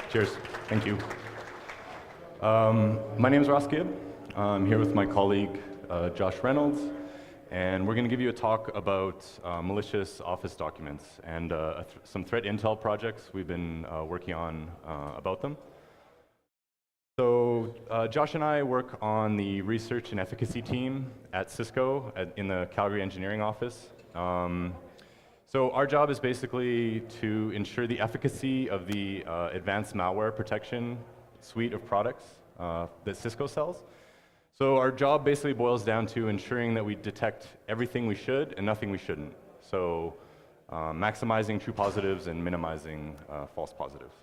Cheers. Thank you. My name is Ross Gibb. I'm here with my colleague, Josh Reynolds, and we're going to give you a talk about malicious Office documents and some threat intel projects we've been working on about them. So Josh and I work on the research and efficacy team at Cisco in the Calgary engineering office. So our job is basically to ensure the efficacy of the advanced malware protection suite of products that Cisco sells. So our job basically boils down to ensuring that we detect everything we should and nothing we shouldn't. So maximizing true positives and minimizing false positives.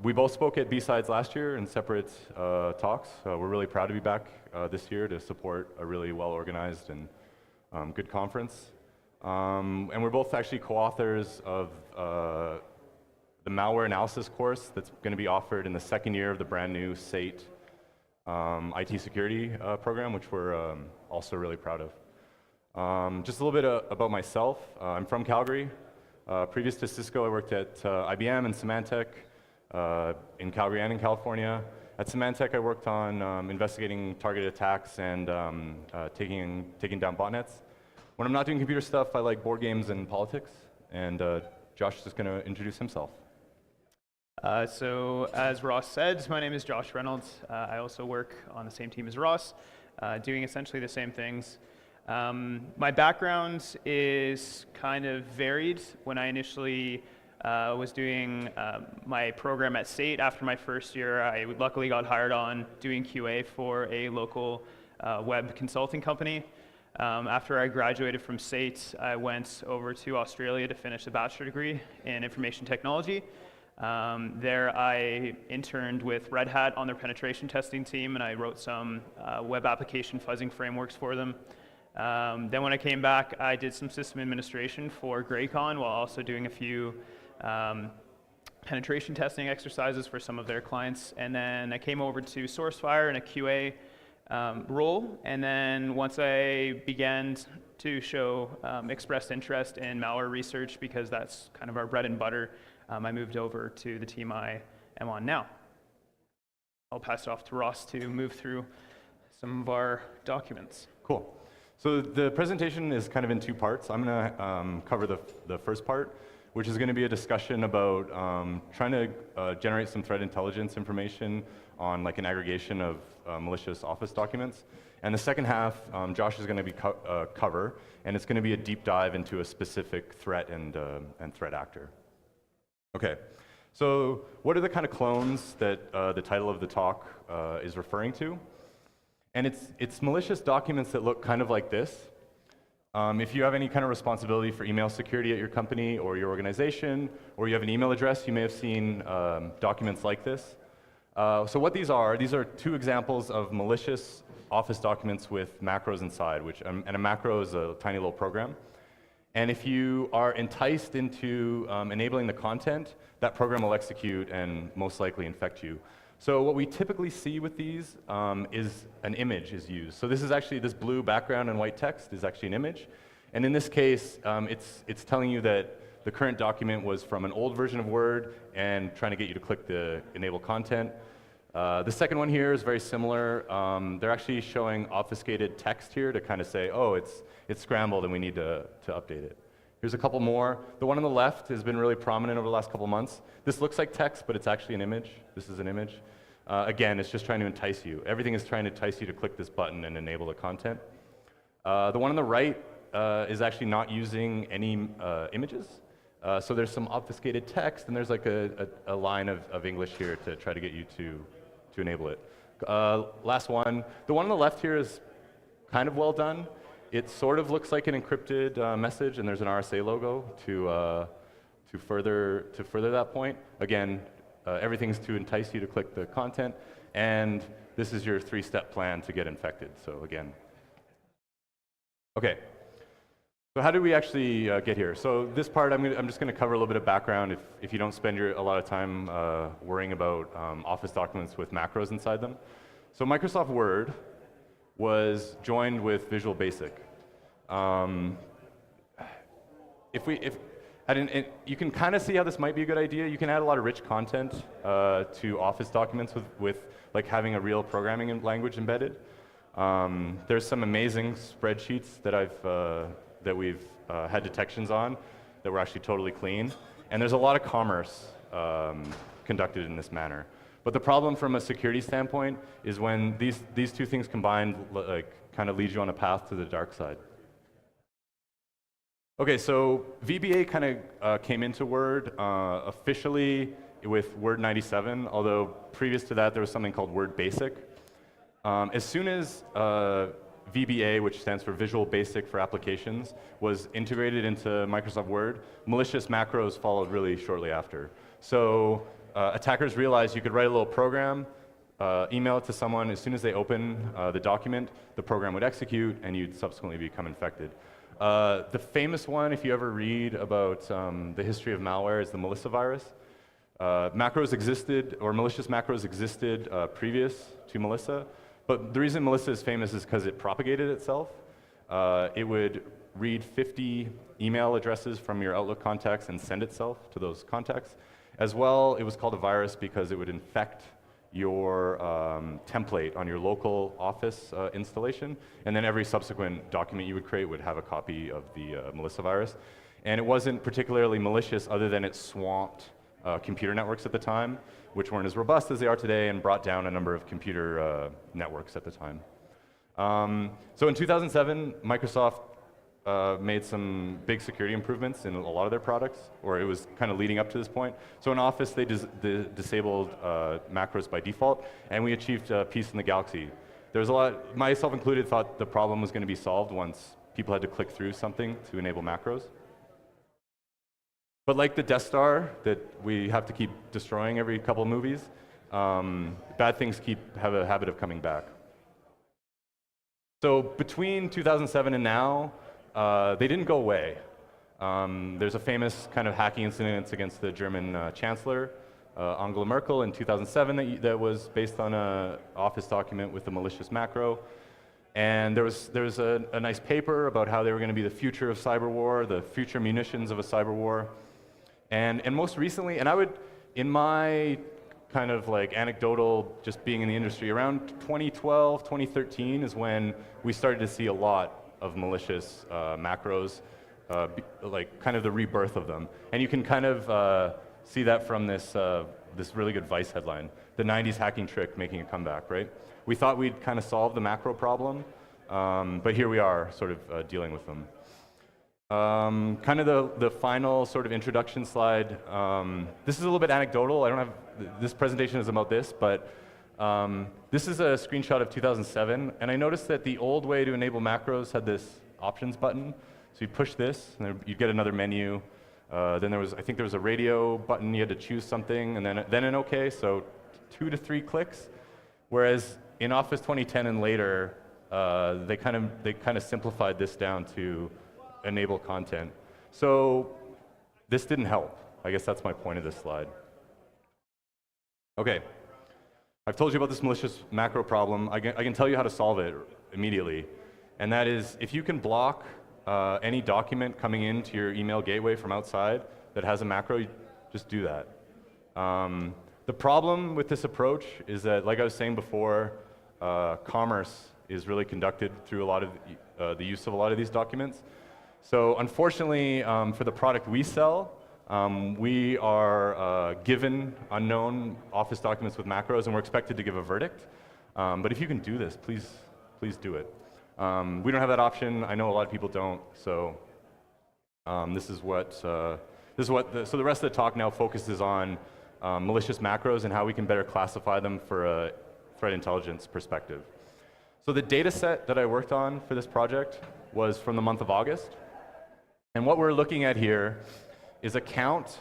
We both spoke at BSides last year in separate talks. We're really proud to be back this year to support a really well-organized and good conference. And we're both actually co-authors of the malware analysis course that's going to be offered in the second year of the brand new SATE IT security program, which we're also really proud of. Just a little bit about myself. I'm from Calgary. Previous to Cisco, I worked at IBM and Symantec in Calgary and in California. At Symantec, I worked on investigating targeted attacks and taking down botnets. When I'm not doing computer stuff, I like board games and politics. And Josh is just going to introduce himself. So as Ross said, my name is Josh Reynolds. I also work on the same team as Ross, doing essentially the same things. My background is kind of varied. When I initially was doing my program at SATE, after my first year, I luckily got hired on doing QA for a local web consulting company. After I graduated from SATE, I went over to Australia to finish a bachelor degree in information technology. There I interned with Red Hat on their penetration testing team, and I wrote some web application fuzzing frameworks for them. Then when I came back, I did some system administration for Graycon while also doing a few penetration testing exercises for some of their clients. And then I came over to SourceFire in a QA role. And then once I began to show expressed interest in malware research, because that's kind of our bread and butter, I moved over to the team I am on now. I'll pass it off to Ross to move through some of our documents. Cool. So the presentation is kind of in two parts. I'm going to cover the first part, which is going to be a discussion about trying to generate some threat intelligence information on like an aggregation of malicious Office documents. And the second half, Josh is going to be cover, and it's going to be a deep dive into a specific threat and threat actor. Okay, so what are the kind of clones that the title of the talk is referring to? And it's malicious documents that look kind of like this. If you have any kind of responsibility for email security at your company or your organization, or you have an email address, you may have seen documents like this. So what these are two examples of malicious Office documents with macros inside, and a macro is a tiny little program. And if you are enticed into enabling the content, that program will execute and most likely infect you. So what we typically see with these is an image is used. So this is actually, this blue background and white text is actually an image. And in this case, it's telling you that the current document was from an old version of Word and trying to get you to click the enable content. The second one here is very similar. They're actually showing obfuscated text here to kind of say, oh, it's scrambled and we need to update it. Here's a couple more. The one on the left has been really prominent over the last couple months. This looks like text, but it's actually an image. This is an image. Again, it's just trying to entice you. Everything is trying to entice you to click this button and enable the content. The one on the right is actually not using any images. So there's some obfuscated text, and there's like a line of English here to try to get you to enable it. Last one. The one on the left here is kind of well done. It sort of looks like an encrypted message, and there's an RSA logo to further that point. Again, everything's to entice you to click the content, and this is your 3-step plan to get infected. So again, okay. So how did we actually get here? So this part, I'm just going to cover a little bit of background if you don't spend a lot of time worrying about Office documents with macros inside them. So Microsoft Word was joined with Visual Basic. you can kind of see how this might be a good idea. You can add a lot of rich content to Office documents with like having a real programming language embedded. There's some amazing spreadsheets that we've had detections on that were actually totally clean. And there's a lot of commerce conducted in this manner. But the problem from a security standpoint is when these two things combined like kind of lead you on a path to the dark side. Okay, so VBA kind of came into Word officially with Word 97, although previous to that there was something called Word Basic. As soon as VBA, which stands for Visual Basic for Applications, was integrated into Microsoft Word, malicious macros followed really shortly after. So attackers realized you could write a little program, email it to someone. As soon as they open the document, the program would execute, and you'd subsequently become infected. The famous one, if you ever read about the history of malware, is the Melissa virus. Macros existed, or malicious macros existed previous to Melissa, but the reason Melissa is famous is because it propagated itself. It would read 50 email addresses from your Outlook contacts and send itself to those contacts. As well, it was called a virus because it would infect your template on your local Office installation, and then every subsequent document you would create would have a copy of the Melissa virus. And it wasn't particularly malicious other than it swamped computer networks at the time, which weren't as robust as they are today, and brought down a number of computer networks at the time. So in 2007, Microsoft made some big security improvements in a lot of their products, or it was kind of leading up to this point. So in Office, they disabled macros by default, and we achieved peace in the galaxy. There was a lot, myself included, thought the problem was going to be solved once people had to click through something to enable macros. But like the Death Star that we have to keep destroying every couple of movies, bad things have a habit of coming back. So between 2007 and now, they didn't go away. There's a famous kind of hacking incident against the German Chancellor, Angela Merkel, in 2007 that was based on an Office document with a malicious macro. And there was a nice paper about how they were going to be the future of cyber war, the future munitions of a cyber war. And most recently, and I would, in my kind of like anecdotal, just being in the industry, around 2012, 2013 is when we started to see a lot of malicious macros, like kind of the rebirth of them. And you can kind of see that from this really good Vice headline, the 90s hacking trick making a comeback, right? We thought we'd kind of solve the macro problem, but here we are sort of dealing with them. Kind of the final sort of introduction slide. This is a little bit anecdotal. I don't have, this presentation is about this, but this is a screenshot of 2007, and I noticed that the old way to enable macros had this options button. So you push this, and you'd get another menu. Then I think there was a radio button. You had to choose something, and then an OK. So 2 to 3 clicks. Whereas in Office 2010 and later, they kind of simplified this down to enable content. So this didn't help. I guess that's my point of this slide. Okay. I've told you about this malicious macro problem. I can tell you how to solve it immediately. And that is, if you can block any document coming into your email gateway from outside that has a macro, just do that. The problem with this approach is that, like I was saying before, commerce is really conducted through a lot of the use of a lot of these documents. So unfortunately, for the product we sell, we are given unknown Office documents with macros, and we're expected to give a verdict. But if you can do this, please do it. We don't have that option. I know a lot of people don't. So so the rest of the talk now focuses on malicious macros and how we can better classify them for a threat intelligence perspective. So the data set that I worked on for this project was from the month of August. And what we're looking at here is a count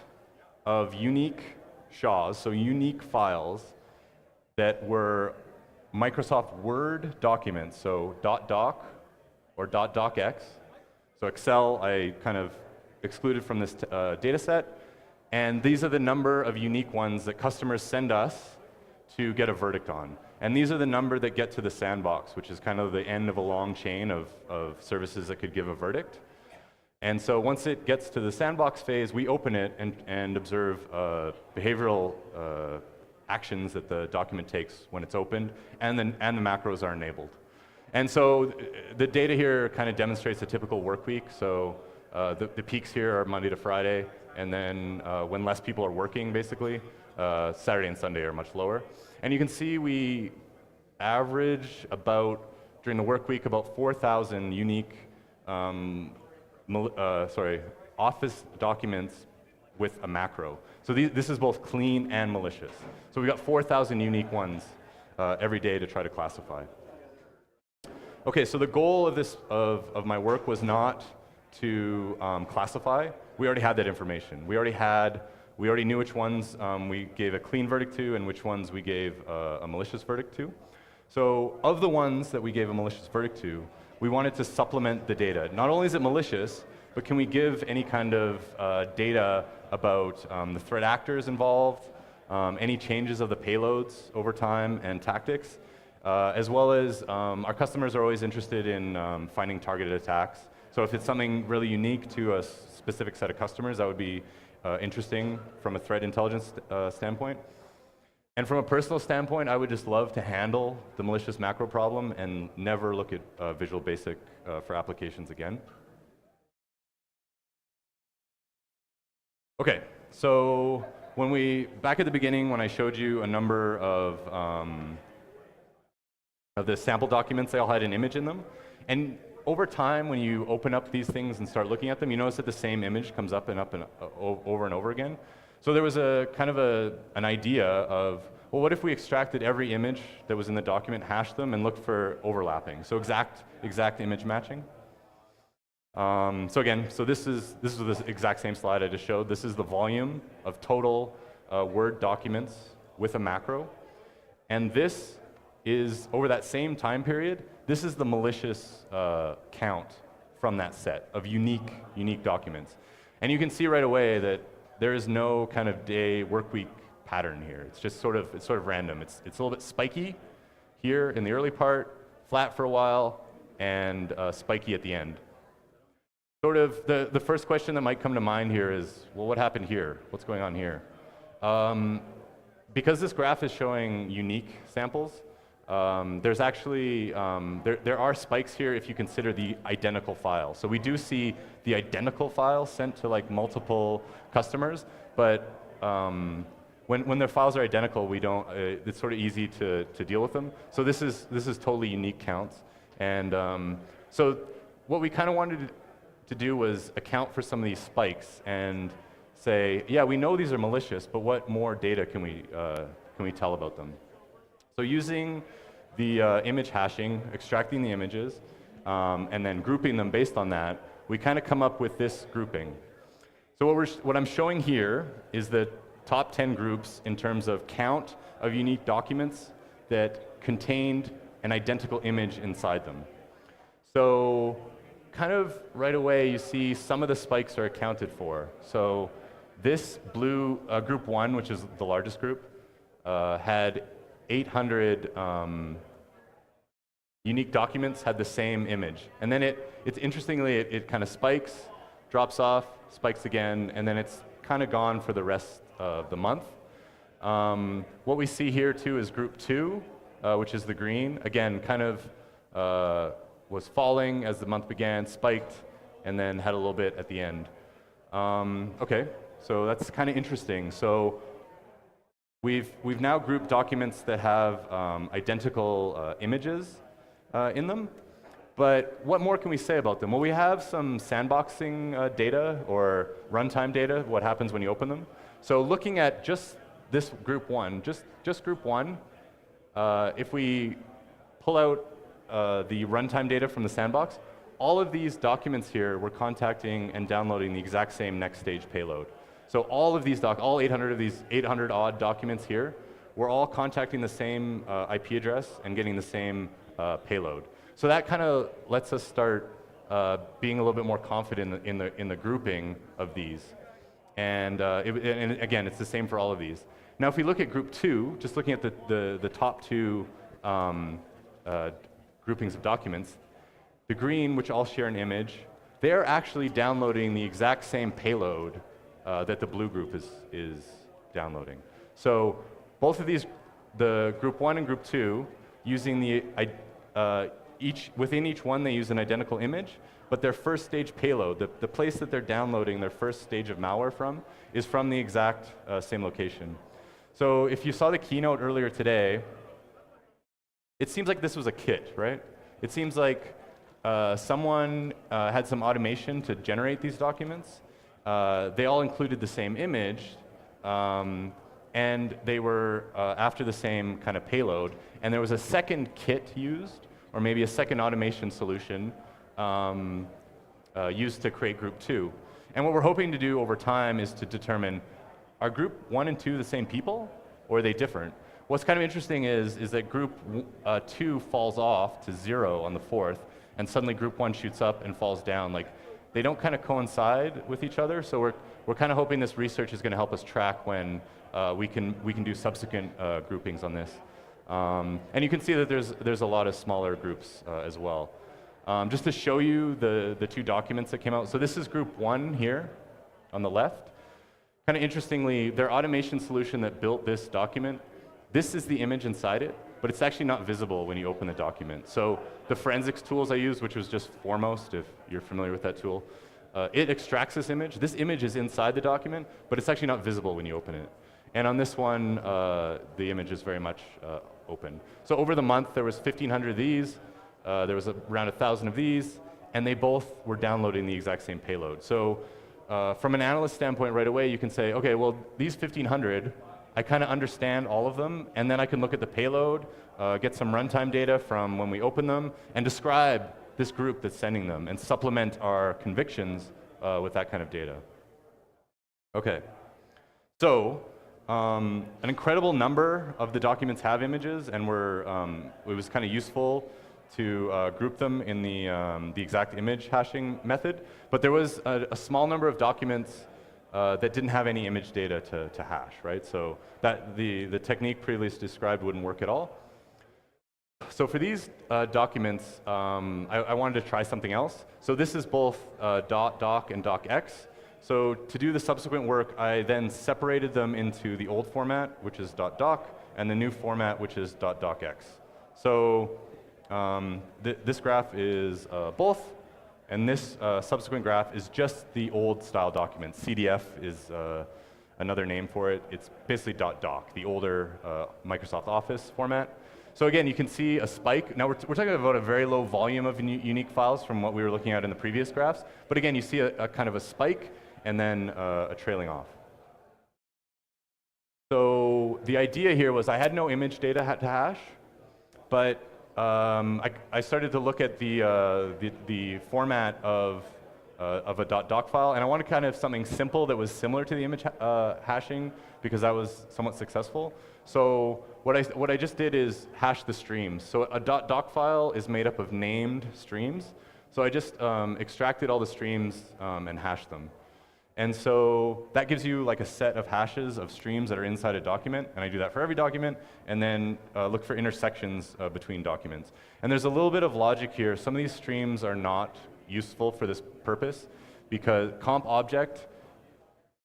of unique SHAs, so unique files that were Microsoft Word documents, so .doc or .docx. So Excel I kind of excluded from this data set. And these are the number of unique ones that customers send us to get a verdict on. And these are the number that get to the sandbox, which is kind of the end of a long chain of services that could give a verdict. And so once it gets to the sandbox phase, we open it and observe behavioral actions that the document takes when it's opened, and the macros are enabled. And so the data here kind of demonstrates a typical work week. So the peaks here are Monday to Friday, and then when less people are working, basically, Saturday and Sunday are much lower. And you can see we average about, during the work week, about 4,000 unique Office documents with a macro. So this is both clean and malicious. So we got 4,000 unique ones every day to try to classify. Okay, so the goal of this of my work was not to classify. We already had that information. We already knew which ones we gave a clean verdict to and which ones we gave a malicious verdict to. So of the ones that we gave a malicious verdict to, we wanted to supplement the data. Not only is it malicious, but can we give any kind of data about the threat actors involved, any changes of the payloads over time and tactics, as well as our customers are always interested in finding targeted attacks. So if it's something really unique to a specific set of customers, that would be interesting from a threat intelligence standpoint. And from a personal standpoint, I would just love to handle the malicious macro problem and never look at Visual Basic for applications again. Okay, so back at the beginning when I showed you a number of the sample documents, they all had an image in them. And over time, when you open up these things and start looking at them, you notice that the same image comes up and over and over again. So there was a kind of an idea of, well, what if we extracted every image that was in the document, hashed them, and looked for overlapping? So exact image matching. So again, this is the exact same slide I just showed. This is the volume of total Word documents with a macro. And this is, over that same time period, this is the malicious count from that set of unique documents. And you can see right away that there is no kind of day, work week pattern here. It's just sort of random. It's a little bit spiky here in the early part, flat for a while, and spiky at the end. Sort of the first question that might come to mind here is, well, what happened here? What's going on here? Because this graph is showing unique samples, there's actually, there are spikes here if you consider the identical file. So we do see the identical file sent to like multiple customers, but when their files are identical, we don't, it's sort of easy to deal with them. So this is totally unique counts. And so what we kind of wanted to do was account for some of these spikes and say, yeah, we know these are malicious, but what more data can we tell about them? So using the image hashing, extracting the images, and then grouping them based on that, we kind of come up with this grouping. So what I'm showing here is the top 10 groups in terms of count of unique documents that contained an identical image inside them. So kind of right away, you see some of the spikes are accounted for. So this blue group 1, which is the largest group, had 800 unique documents had the same image. And then it's interestingly, it kind of spikes, drops off, spikes again, and then it's kind of gone for the rest of the month. What we see here too is group 2, which is the green. Again, kind of was falling as the month began, spiked, and then had a little bit at the end. Okay, so that's kind of interesting. So we've now grouped documents that have identical images in them. But what more can we say about them? Well, we have some sandboxing data or runtime data, what happens when you open them. So looking at just this group 1, just group 1, if we pull out the runtime data from the sandbox, all of these documents here were contacting and downloading the exact same next stage payload. So all of these all 800 of these 800 odd documents here were all contacting the same IP address and getting the same payload. So that kind of lets us start being a little bit more confident in the grouping of these. And again, it's the same for all of these. Now, if we look at group 2, just looking at the top 2 groupings of documents, the green, which all share an image, they're actually downloading the exact same payload that the blue group is downloading. So both of these, the group 1 and group 2, using the within each one they use an identical image, but their first stage payload, the place that they're downloading their first stage of malware from, is from the exact same location. So if you saw the keynote earlier today, it seems like this was a kit, right? It seems like someone had some automation to generate these documents. They all included the same image, and they were after the same kind of payload. And there was a second kit used, or maybe a second automation solution used to create group 2. And what we're hoping to do over time is to determine, are group 1 and 2 the same people, or are they different? What's kind of interesting is that group 2 falls off to 0 on the 4th, and suddenly group 1 shoots up and falls down. Like, they don't kind of coincide with each other, so we're kind of hoping this research is going to help us track when we can do subsequent groupings on this. And you can see that there's a lot of smaller groups as well. Just to show you the 2 documents that came out. So this is group 1 here on the left. Kind of interestingly, their automation solution that built this document, this is the image inside it, but it's actually not visible when you open the document. So the forensics tools I used, which was just Foremost, if you're familiar with that tool, it extracts this image. This image is inside the document, but it's actually not visible when you open it. And on this one, the image is very much open. So over the month, there was 1,500 of these. There was around 1,000 of these, and they both were downloading the exact same payload. So from an analyst standpoint right away, you can say, okay, well, these 1,500, I kind of understand all of them, and then I can look at the payload, get some runtime data from when we open them, and describe this group that's sending them, and supplement our convictions with that kind of data. Okay, so an incredible number of the documents have images, and it was kind of useful to group them in the exact image hashing method. But there was a small number of documents that didn't have any image data to hash, right? So that the technique previously described wouldn't work at all. So for these documents, I wanted to try something else. So this is both .doc and .docx. So to do the subsequent work, I then separated them into the old format, which is .doc, and the new format, which is .docx. So this graph is both, and this subsequent graph is just the old style document. CDF is another name for it. It's basically .doc, the older Microsoft Office format. So again, you can see a spike. Now we're talking about a very low volume of unique files from what we were looking at in the previous graphs. But again, you see a kind of a spike and then a trailing off. So the idea here was I had no image data to hash, but I started to look at the format of a .doc file, and I wanted kind of something simple that was similar to the image hashing because that was somewhat successful. So what I just did is hash the streams. So a .doc file is made up of named streams. So I just extracted all the streams and hashed them. And so that gives you like a set of hashes of streams that are inside a document, and I do that for every document, and then look for intersections between documents. And there's a little bit of logic here. Some of these streams are not useful for this purpose because comp object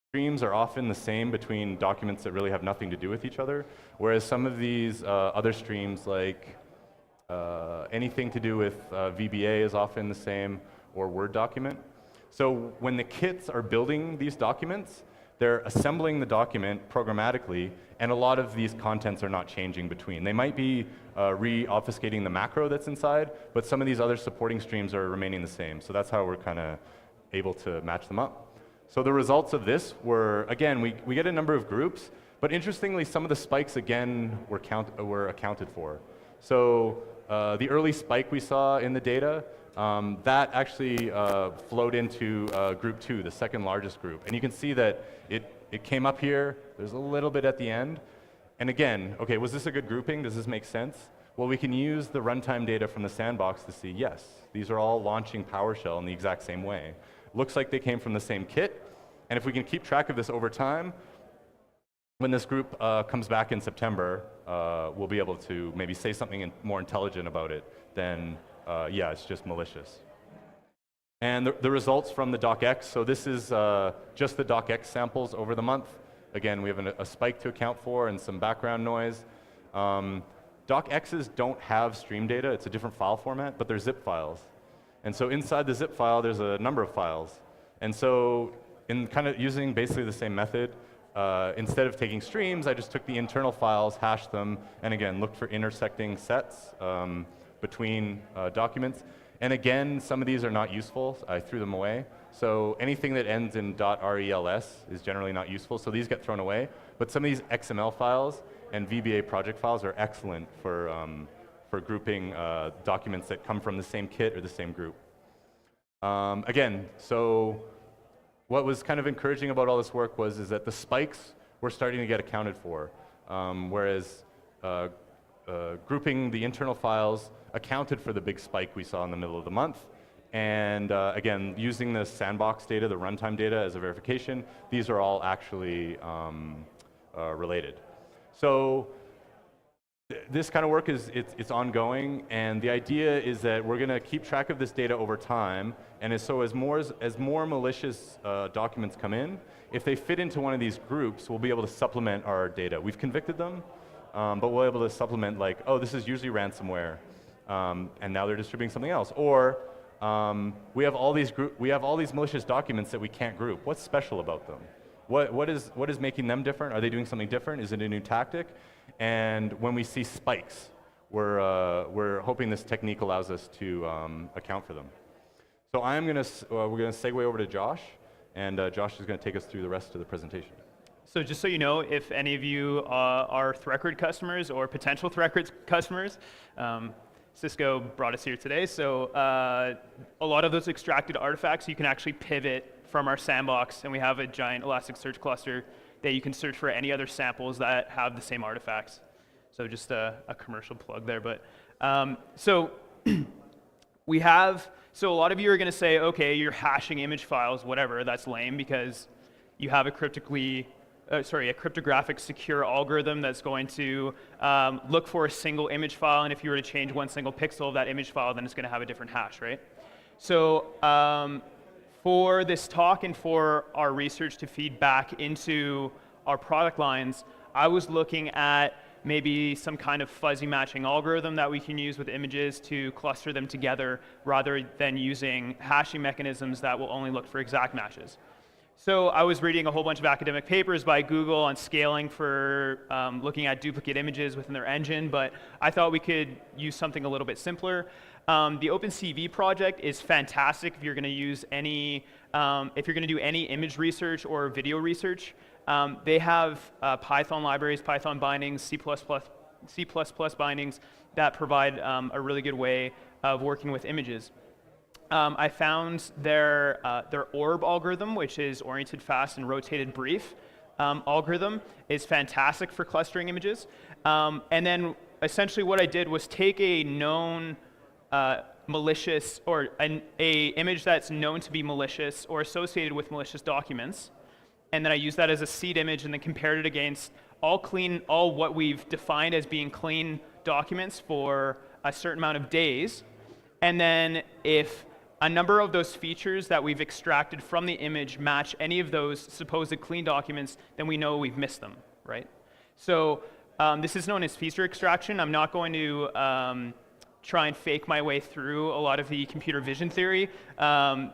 streams are often the same between documents that really have nothing to do with each other, whereas some of these other streams, like anything to do with VBA is often the same, or Word document. So when the kits are building these documents, they're assembling the document programmatically, and a lot of these contents are not changing between. They might be re-obfuscating the macro that's inside, but some of these other supporting streams are remaining the same. So that's how we're kind of able to match them up. So the results of this were, again, we get a number of groups, but interestingly, some of the spikes, again, were accounted for. So the early spike we saw in the data, that actually flowed into group 2, the second largest group. And you can see that it came up here, there's a little bit at the end. And again, okay, was this a good grouping? Does this make sense? Well, we can use the runtime data from the sandbox to see, yes, these are all launching PowerShell in the exact same way. Looks like they came from the same kit. And if we can keep track of this over time, when this group comes back in September, we'll be able to maybe say something more intelligent about it than, yeah, it's just malicious. And the results from the docx, so this is just the docx samples over the month. Again, we have a spike to account for and some background noise. Docx's don't have stream data, it's a different file format, but they're zip files. And so inside the zip file, there's a number of files. And so in kind of using basically the same method, instead of taking streams, I just took the internal files, hashed them, and again, looked for intersecting sets between documents. And again, some of these are not useful. I threw them away. So anything that ends in .rels is generally not useful, so these get thrown away. But some of these XML files and VBA project files are excellent for grouping documents that come from the same kit or the same group. Again, so what was kind of encouraging about all this work is that the spikes were starting to get accounted for, whereas grouping the internal files accounted for the big spike we saw in the middle of the month. And again, using the sandbox data, the runtime data as a verification, these are all actually related. So this kind of work it's ongoing, and the idea is that we're going to keep track of this data over time, and as more malicious documents come in, if they fit into one of these groups, we'll be able to supplement our data. We've convicted them, but we'll be able to supplement like, oh, this is usually ransomware, and now they're distributing something else. Or we have all these malicious documents that we can't group. What's special about them? What is making them different? Are they doing something different? Is it a new tactic? And when we see spikes, we're hoping this technique allows us to account for them. So we're going to segue over to Josh, and Josh is going to take us through the rest of the presentation. So just so you know, if any of you are ThreatGrid customers or potential ThreatGrid customers, Cisco brought us here today. So a lot of those extracted artifacts you can actually pivot from our sandbox, and we have a giant Elasticsearch cluster that you can search for any other samples that have the same artifacts. So just a commercial plug there. But so so a lot of you are going to say, okay, you're hashing image files, whatever. That's lame because you have a cryptographic secure algorithm that's going to look for a single image file, and if you were to change one single pixel of that image file, then it's going to have a different hash, right? So for this talk and for our research to feed back into our product lines, I was looking at maybe some kind of fuzzy matching algorithm that we can use with images to cluster them together rather than using hashing mechanisms that will only look for exact matches. So I was reading a whole bunch of academic papers by Google on scaling for looking at duplicate images within their engine, but I thought we could use something a little bit simpler. The OpenCV project is fantastic if you're going to use any, if you're going to do any image research or video research. They have Python libraries, Python bindings, C++ bindings that provide a really good way of working with images. I found their ORB algorithm, which is oriented fast and rotated brief algorithm, is fantastic for clustering images. And then essentially what I did was take a known malicious, or a image that's known to be malicious or associated with malicious documents, and then I used that as a seed image and then compared it against all what we've defined as being clean documents for a certain amount of days. And then if a number of those features that we've extracted from the image match any of those supposed clean documents, then we know we've missed them, right? So this is known as feature extraction. I'm not going to try and fake my way through a lot of the computer vision theory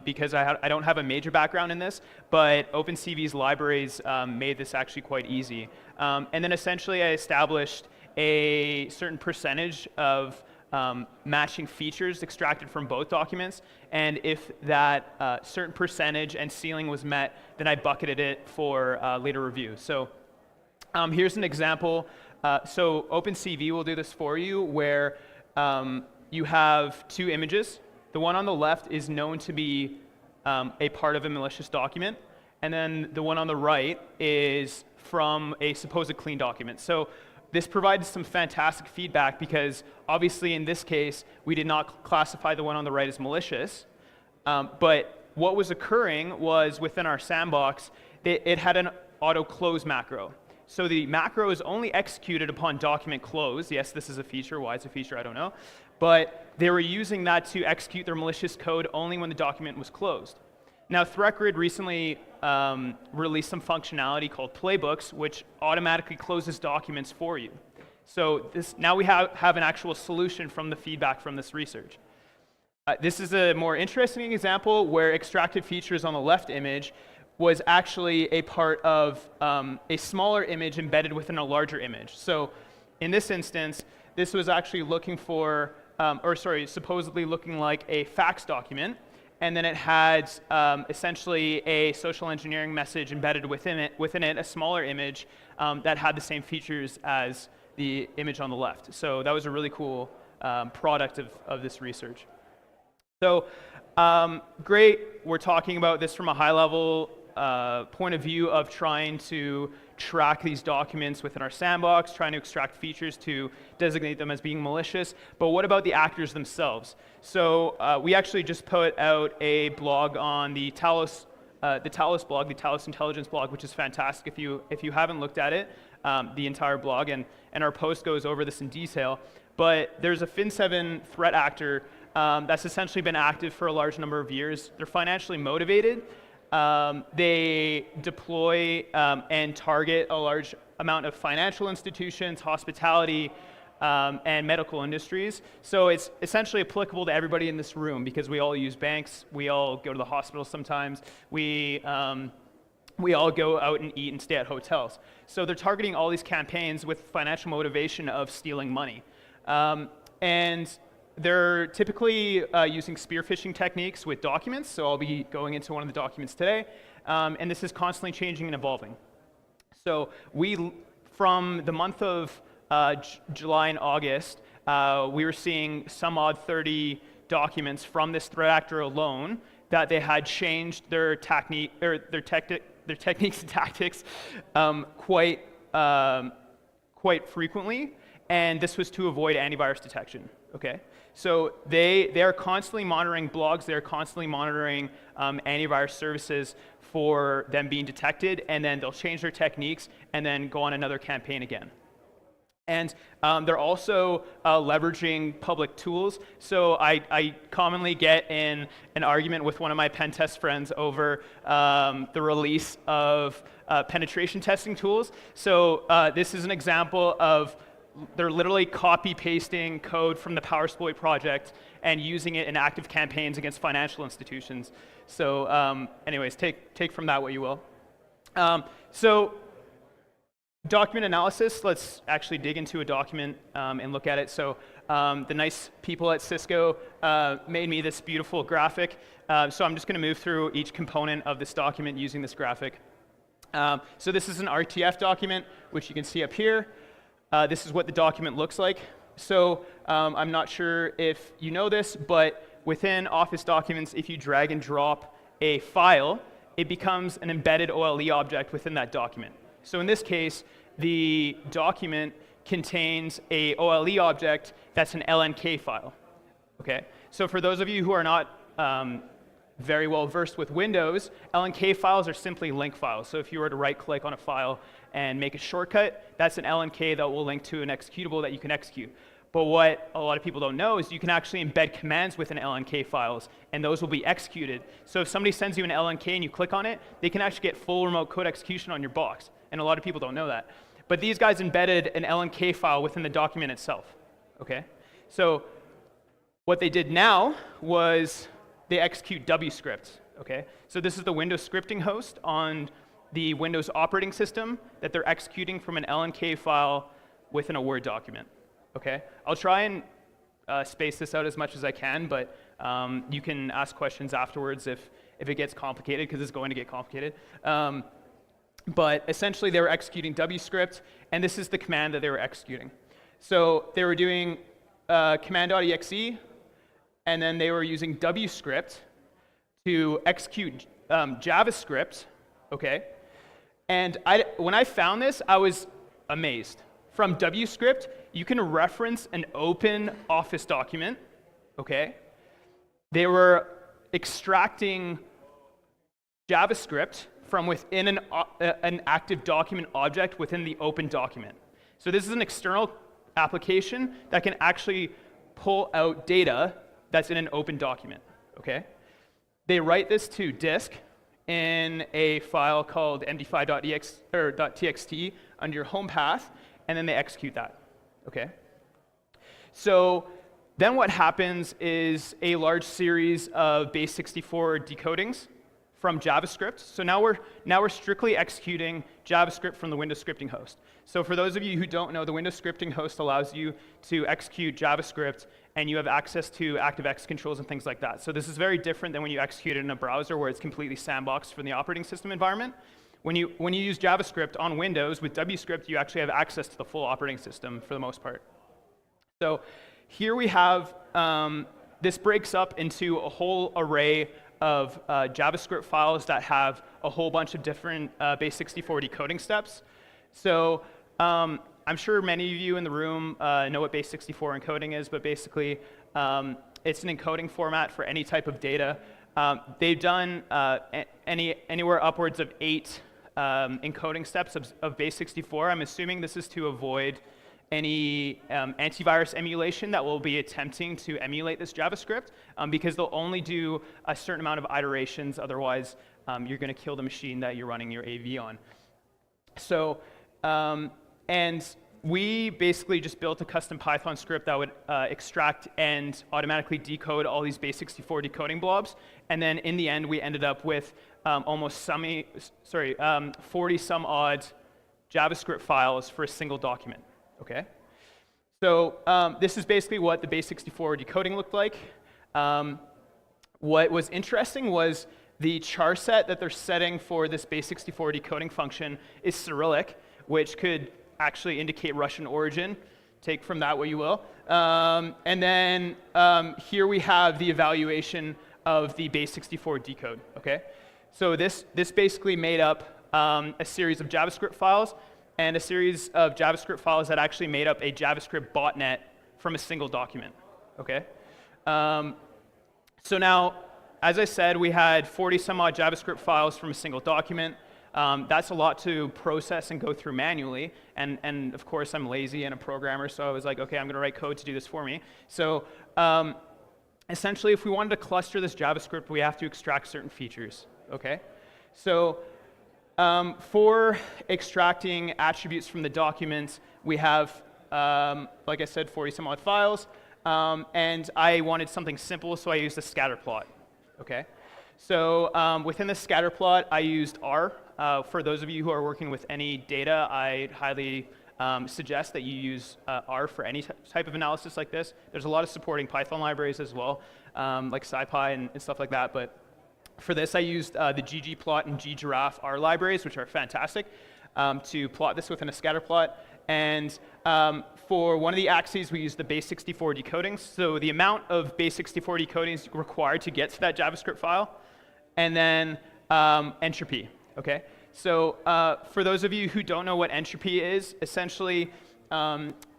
because I don't have a major background in this, but OpenCV's libraries made this actually quite easy. And then essentially I established a certain percentage of matching features extracted from both documents, and if that certain percentage and ceiling was met, then I bucketed it for later review. So here's an example. So OpenCV will do this for you, where you have two images. The one on the left is known to be a part of a malicious document, and then the one on the right is from a supposed clean document. So this provides some fantastic feedback because obviously in this case, we did not classify the one on the right as malicious, but what was occurring was within our sandbox, it had an auto close macro. So the macro is only executed upon document close. Yes, this is a feature. Why it's a feature, I don't know. but they were using that to execute their malicious code only when the document was closed. Now, ThreatGrid recently released some functionality called playbooks, which automatically closes documents for you. So now we have an actual solution from the feedback from this research. This is a more interesting example where extracted features on the left image was actually a part of a smaller image embedded within a larger image. So in this instance, this was actually looking for, supposedly looking like a fax document, and then it had essentially a social engineering message embedded within it, a smaller image that had the same features as the image on the left. So that was a really cool product of this research. So great, we're talking about this from a high level point of view of trying to track these documents within our sandbox, trying to extract features to designate them as being malicious. But what about the actors themselves? So we actually just put out a blog on the Talos blog, the Talos Intelligence blog, which is fantastic if you haven't looked at it, the entire blog, and our post goes over this in detail. But there's a Fin7 threat actor that's essentially been active for a large number of years. They're financially motivated. They deploy and target a large amount of financial institutions, hospitality, and medical industries. So it's essentially applicable to everybody in this room because we all use banks, we all go to the hospital sometimes, we all go out and eat and stay at hotels. So they're targeting all these campaigns with financial motivation of stealing money. And they're typically using spear phishing techniques with documents, so I'll be going into one of the documents today, and this is constantly changing and evolving. So from the month of July and August, we were seeing some odd 30 documents from this threat actor alone that they had changed their techniques and tactics quite frequently, and this was to avoid antivirus detection. Okay, so they are constantly monitoring blogs. They are constantly monitoring antivirus services for them being detected, and then they'll change their techniques and then go on another campaign again. And they're also leveraging public tools. So I commonly get in an argument with one of my pen test friends over the release of penetration testing tools. So this is an example of they're literally copy-pasting code from the Powersploit project and using it in active campaigns against financial institutions. So anyways, take from that what you will. So document analysis, let's actually dig into a document and look at it. So the nice people at Cisco made me this beautiful graphic. So I'm just going to move through each component of this document using this graphic. So this is an RTF document, which you can see up here. This is what the document looks like. So I'm not sure if you know this, but within Office documents, if you drag and drop a file, it becomes an embedded OLE object within that document. So in this case, the document contains a OLE object that's an LNK file. Okay? So for those of you who are not very well versed with Windows, LNK files are simply link files. So if you were to right-click on a file and make a shortcut, that's an LNK that will link to an executable that you can execute. But what a lot of people don't know is you can actually embed commands within LNK files, and those will be executed. So if somebody sends you an LNK and you click on it, they can actually get full remote code execution on your box. And a lot of people don't know that. But these guys embedded an LNK file within the document itself. Okay? So what they did now was they execute WScript. Okay? So this is the Windows scripting host on the Windows operating system that they're executing from an LNK file within a Word document. Okay? I'll try and space this out as much as I can, but you can ask questions afterwards if it gets complicated, because it's going to get complicated. But essentially, they were executing WScript, and this is the command that they were executing. So they were doing command.exe, and then they were using WScript to execute JavaScript, okay? And when I found this, I was amazed. From WScript, you can reference an open Office document, okay? They were extracting JavaScript from within an active document object within the open document. So this is an external application that can actually pull out data that's in an open document, okay? They write this to disk in a file called md5.txt under your home path, and then they execute that, okay? So then what happens is a large series of base64 decodings from JavaScript. So now we're strictly executing JavaScript from the Windows scripting host. So for those of you who don't know, the Windows scripting host allows you to execute JavaScript, and you have access to ActiveX controls and things like that. So this is very different than when you execute it in a browser where it's completely sandboxed from the operating system environment. When you use JavaScript on Windows with WScript, you actually have access to the full operating system for the most part. So here we have, this breaks up into a whole array of JavaScript files that have a whole bunch of different base64 decoding steps. So I'm sure many of you in the room know what base64 encoding is, but basically it's an encoding format for any type of data. They've done anywhere upwards of 8 encoding steps of base64. I'm assuming this is to avoid any antivirus emulation that will be attempting to emulate this JavaScript, because they'll only do a certain amount of iterations. Otherwise, you're going to kill the machine that you're running your AV on. So, and we basically just built a custom Python script that would extract and automatically decode all these base64 decoding blobs. And then in the end, we ended up with 40 some odd JavaScript files for a single document. Okay, so this is basically what the base64 decoding looked like. What was interesting was the char set that they're setting for this base64 decoding function is Cyrillic, which could actually indicate Russian origin. Take from that what you will. And then here we have the evaluation of the base64 decode. Okay, so this basically made up a series of JavaScript files, and a series of JavaScript files that actually made up a JavaScript botnet from a single document, okay? So now, as I said, we had 40 some odd JavaScript files from a single document. That's a lot to process and go through manually, and of course I'm lazy and a programmer, so I was like, okay, I'm gonna write code to do this for me. So essentially, if we wanted to cluster this JavaScript, we have to extract certain features, okay? So for extracting attributes from the document, we have, like I said, 40 some odd files, and I wanted something simple, so I used a scatter plot. Okay, so within the scatter plot, I used R. For those of you who are working with any data, I highly suggest that you use R for any type of analysis like this. There's a lot of supporting Python libraries as well, like SciPy and stuff like that, but for this, I used the ggplot and ggiraffe R libraries, which are fantastic, to plot this within a scatter plot. And for one of the axes, we used the base64 decoding. So the amount of base64 decodings required to get to that JavaScript file, and then entropy. Okay. So for those of you who don't know what entropy is, essentially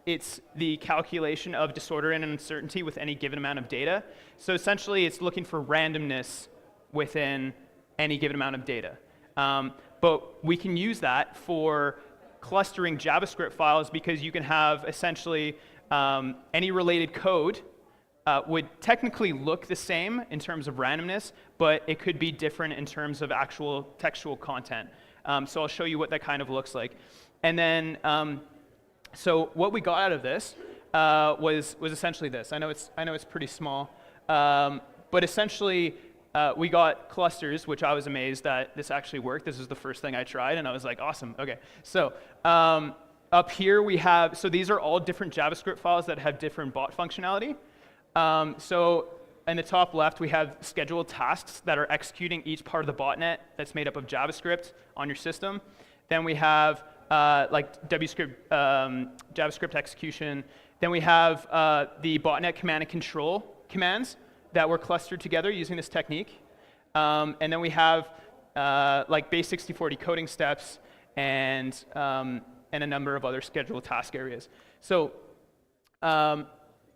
it's the calculation of disorder and uncertainty with any given amount of data. So essentially, it's looking for randomness within any given amount of data. But we can use that for clustering JavaScript files, because you can have essentially any related code would technically look the same in terms of randomness, but it could be different in terms of actual textual content. So I'll show you what that kind of looks like. And then, so what we got out of this was essentially this. I know it's pretty small, but essentially, we got clusters, which I was amazed that this actually worked. This was the first thing I tried, and I was like, awesome, okay. So up here we have, so these are all different JavaScript files that have different bot functionality. So in the top left, we have scheduled tasks that are executing each part of the botnet that's made up of JavaScript on your system. Then we have like JavaScript execution. Then we have the botnet command and control commands that were clustered together using this technique. And then we have like base64 decoding steps and a number of other scheduled task areas. So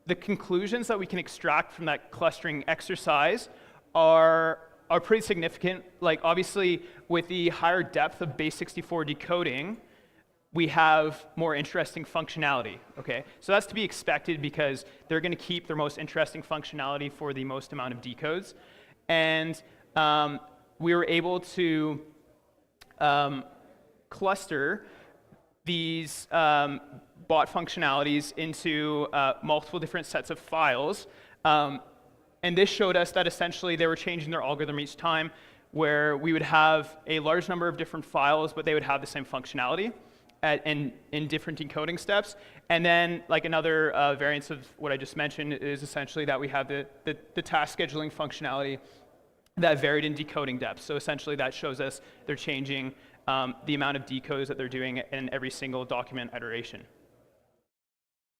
the conclusions that we can extract from that clustering exercise are pretty significant. Like obviously, with the higher depth of base64 decoding, we have more interesting functionality, okay? So that's to be expected because they're gonna keep their most interesting functionality for the most amount of decodes. And we were able to cluster these bot functionalities into multiple different sets of files. And this showed us that essentially they were changing their algorithm each time, where we would have a large number of different files, but they would have the same functionality in different decoding steps. And then like another variance of what I just mentioned is essentially that we have the task scheduling functionality that varied in decoding depth. So essentially that shows us they're changing the amount of decodes that they're doing in every single document iteration.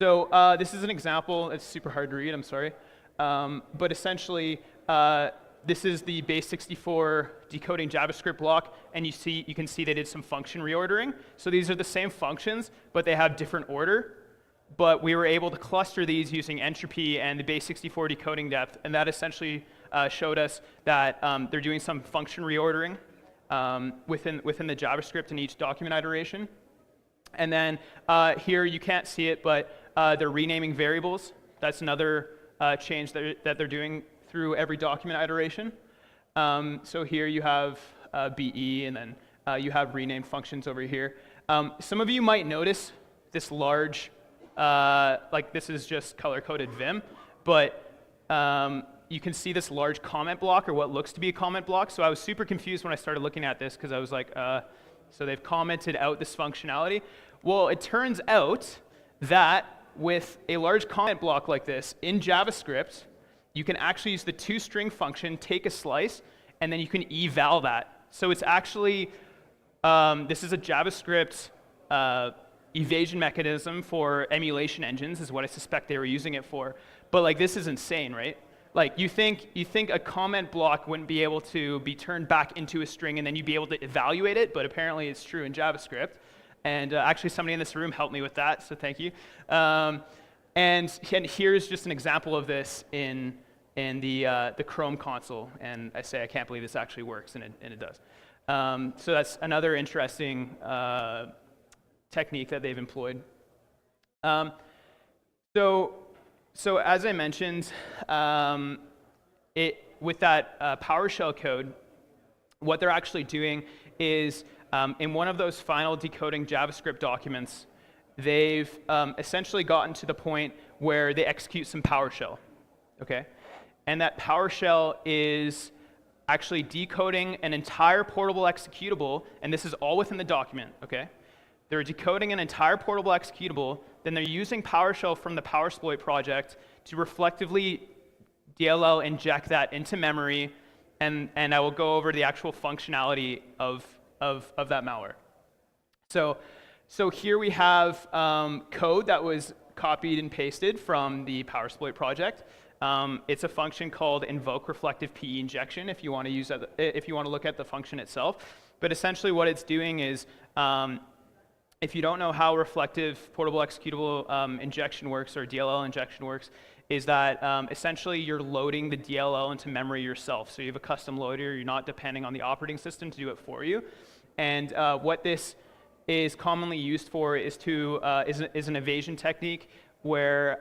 So this is an example. It's super hard to read, I'm sorry. But essentially, this is the base64 decoding JavaScript block, and you can see they did some function reordering. So these are the same functions, but they have different order. But we were able to cluster these using entropy and the base64 decoding depth, and that essentially showed us that they're doing some function reordering within the JavaScript in each document iteration. And then here you can't see it, but they're renaming variables. That's another change that they're doing through every document iteration. So here you have BE, and then you have renamed functions over here. Some of you might notice this large, like this is just color-coded Vim, but you can see this large comment block, or what looks to be a comment block. So I was super confused when I started looking at this, because I was like, so they've commented out this functionality. Well, it turns out that with a large comment block like this in JavaScript, you can actually use the toString function, take a slice, and then you can eval that. So it's actually, this is a JavaScript evasion mechanism for emulation engines, is what I suspect they were using it for. But like, this is insane, right? Like, you think a comment block wouldn't be able to be turned back into a string and then you'd be able to evaluate it, but apparently it's true in JavaScript. And actually somebody in this room helped me with that, so thank you. And here's just an example of this in the Chrome console. And I say, I can't believe this actually works, and it does. So that's another interesting technique that they've employed. So as I mentioned, with that PowerShell code, what they're actually doing is in one of those final decoding JavaScript documents, they've essentially gotten to the point where they execute some PowerShell, okay? And that PowerShell is actually decoding an entire portable executable, and this is all within the document, okay? They're decoding an entire portable executable, then they're using PowerShell from the Powersploit project to reflectively DLL inject that into memory, and I will go over the actual functionality of that malware. So here we have code that was copied and pasted from the Powersploit project. It's a function called invoke reflective PE injection if you want to use that, if you want to look at the function itself. But essentially what it's doing is, if you don't know how reflective portable executable injection works, or DLL injection works, is that essentially you're loading the DLL into memory yourself. So you have a custom loader, you're not depending on the operating system to do it for you. And what this is commonly used for is an evasion technique where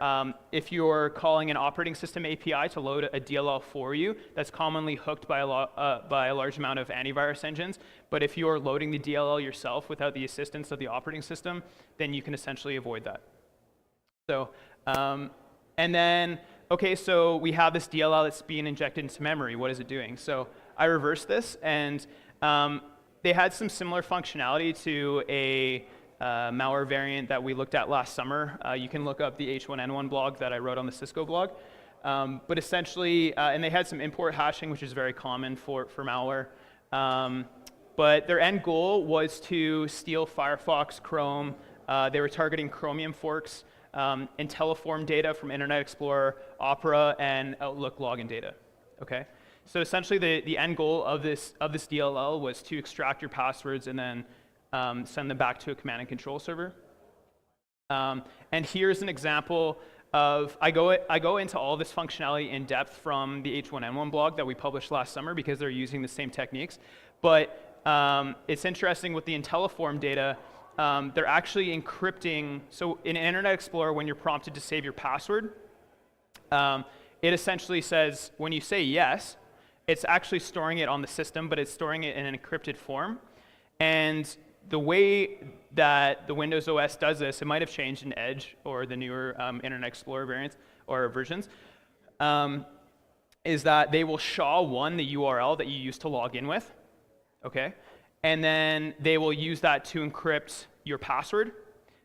if you're calling an operating system API to load a DLL for you, that's commonly hooked by a large amount of antivirus engines. But if you're loading the DLL yourself without the assistance of the operating system, then you can essentially avoid that. So, and then, okay, so we have this DLL that's being injected into memory. What is it doing? So I reversed this, and they had some similar functionality to a malware variant that we looked at last summer. You can look up the H1N1 blog that I wrote on the Cisco blog. But essentially, and they had some import hashing, which is very common for malware. But their end goal was to steal Firefox, Chrome. They were targeting Chromium forks, IntelliForm data from Internet Explorer, Opera, and Outlook login data. Okay? So essentially, the end goal of this DLL was to extract your passwords and then send them back to a command and control server. And here's an example of, I go into all this functionality in depth from the H1N1 blog that we published last summer because they're using the same techniques. But it's interesting with the IntelliForm data, they're actually encrypting. So in Internet Explorer, when you're prompted to save your password, it essentially says, when you say yes, it's actually storing it on the system, but it's storing it in an encrypted form. And the way that the Windows OS does this, it might have changed in Edge or the newer Internet Explorer variants or versions, is that they will SHA-1 the URL that you used to log in with, okay? And then they will use that to encrypt your password.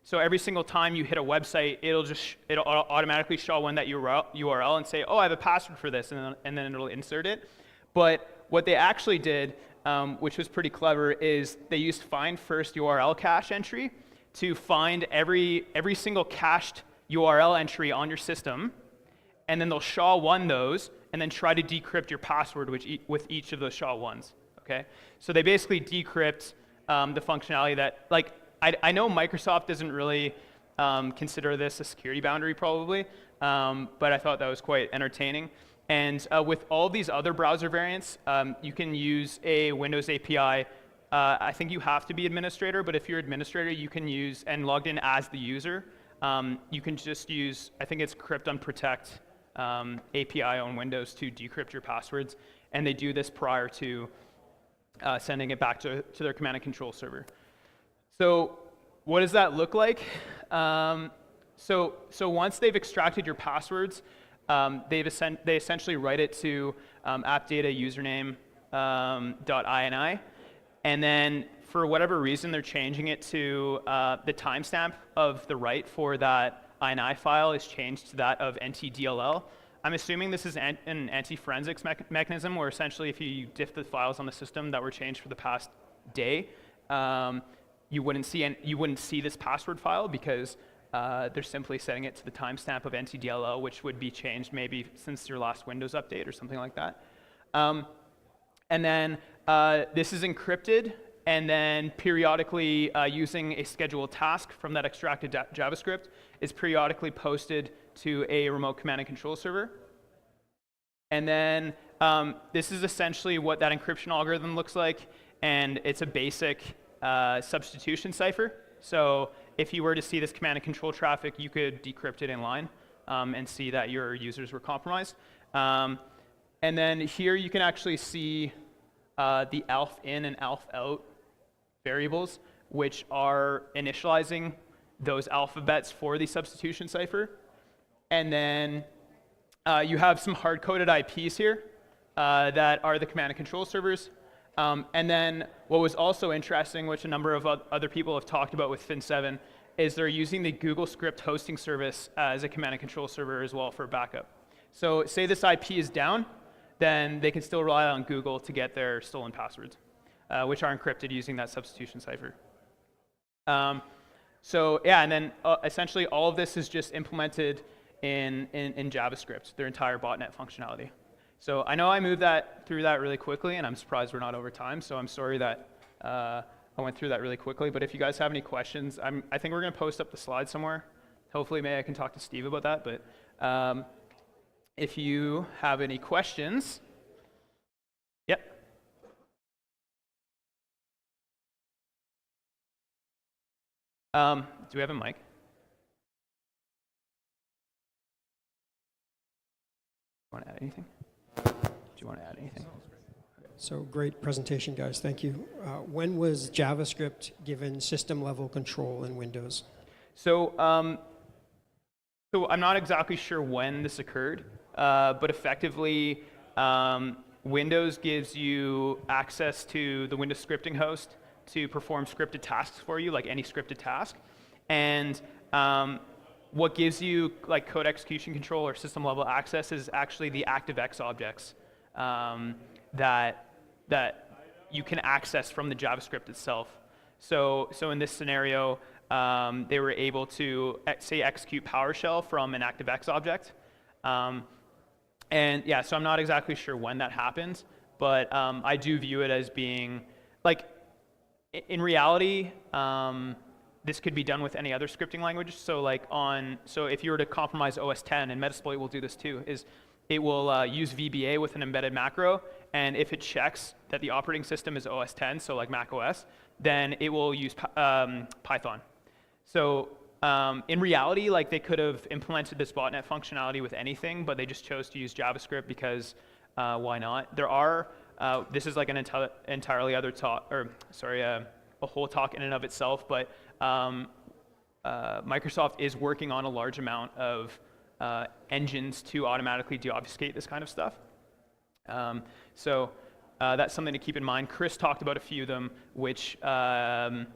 So every single time you hit a website, it'll automatically SHA-1 that URL and say, oh, I have a password for this, and then it'll insert it. But what they actually did, which was pretty clever, is they used find first URL cache entry to find every single cached URL entry on your system, and then they'll SHA-1 those, and then try to decrypt your password with each of those SHA-1s. Okay, so they basically decrypt the functionality that, like, I know Microsoft doesn't really consider this a security boundary probably, but I thought that was quite entertaining. And with all these other browser variants, you can use a Windows API. I think you have to be administrator, but if you're administrator, you can use, and logged in as the user, you can just use, I think it's crypt unprotect API on Windows to decrypt your passwords. And they do this prior to sending it back to their command and control server. So what does that look like? So once they've extracted your passwords, they essentially write it to appdata username.ini, and then for whatever reason they're changing it to the timestamp of the write for that ini file is changed to that of ntdll. I'm assuming this is an anti-forensics mechanism where essentially if you diff the files on the system that were changed for the past day, you wouldn't see this password file because they're simply setting it to the timestamp of ntdll, which would be changed maybe since your last Windows update or something like that. And then this is encrypted, and then periodically using a scheduled task from that extracted JavaScript is periodically posted to a remote command and control server. And then this is essentially what that encryption algorithm looks like, and it's a basic substitution cipher. So if you were to see this command and control traffic, you could decrypt it in line and see that your users were compromised. And then here you can actually see the alf in and alf out variables, which are initializing those alphabets for the substitution cipher. And then you have some hard-coded IPs here that are the command and control servers. And then what was also interesting, which a number of other people have talked about with Fin7, is they're using the Google Script hosting service as a command and control server as well for backup. So say this IP is down, then they can still rely on Google to get their stolen passwords, which are encrypted using that substitution cipher. So yeah, and then essentially all of this is just implemented in JavaScript, their entire botnet functionality. So I know I moved through that really quickly, and I'm surprised we're not over time, so I'm sorry that I went through that really quickly. But if you guys have any questions, I think we're going to post up the slides somewhere. Hopefully, maybe I can talk to Steve about that. But if you have any questions, yep. Do we have a mic? Want to add anything? Do you want to add anything? So great presentation, guys. Thank you. When was JavaScript given system-level control in Windows? So I'm not exactly sure when this occurred, but effectively, Windows gives you access to the Windows scripting host to perform scripted tasks for you, like any scripted task. And what gives you like code execution control or system-level access is actually the ActiveX objects that you can access from the JavaScript itself. So in this scenario, they were able to say execute PowerShell from an ActiveX object. And yeah, so I'm not exactly sure when that happened, but I do view it as being like in reality. This could be done with any other scripting language. So so if you were to compromise OS 10, and Metasploit will do this too, is it will use VBA with an embedded macro, and if it checks that the operating system is OS 10, so like Mac OS, then it will use Python. So in reality, like they could have implemented this botnet functionality with anything, but they just chose to use JavaScript because why not? There are, this is like an entirely other talk, or sorry, a whole talk in and of itself, but Microsoft is working on a large amount of engines to automatically deobfuscate this kind of stuff. So that's something to keep in mind. Chris talked about a few of them, which the